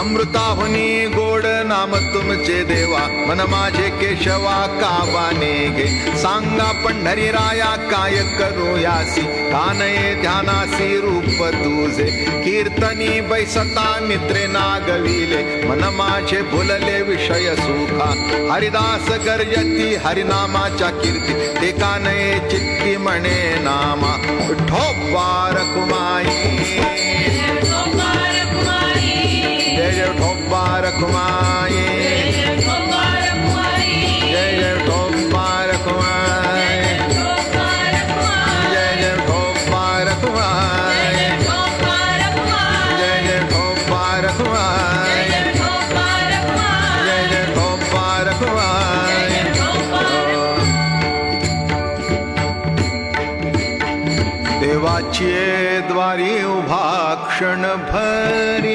अमृताहुनी गोड नाम तुमचे देवा, मन माझे केशवा काबाने घे. सांगा पंढरीराया काय करू यासी, कानये ध्यानासी रूप तुझे. कीर्तनी बैसता नित्रे नागविले, मन माझे भुलले विषय सुखा. हरिदास गर्जती हरिनामाच्या कीर्ती, ते कानये चित्ती म्हणे नामा. ठोपा रखुमाई, जय जय ठोपा रखुमाई, जय जय ठोपा रखुमाई, जय जय ठोपा रखुमाई, जय जय ठोपा रखुमाई, जय जय ठोपा रखुमाई. देवाची द्वारी उभा क्षण भरी,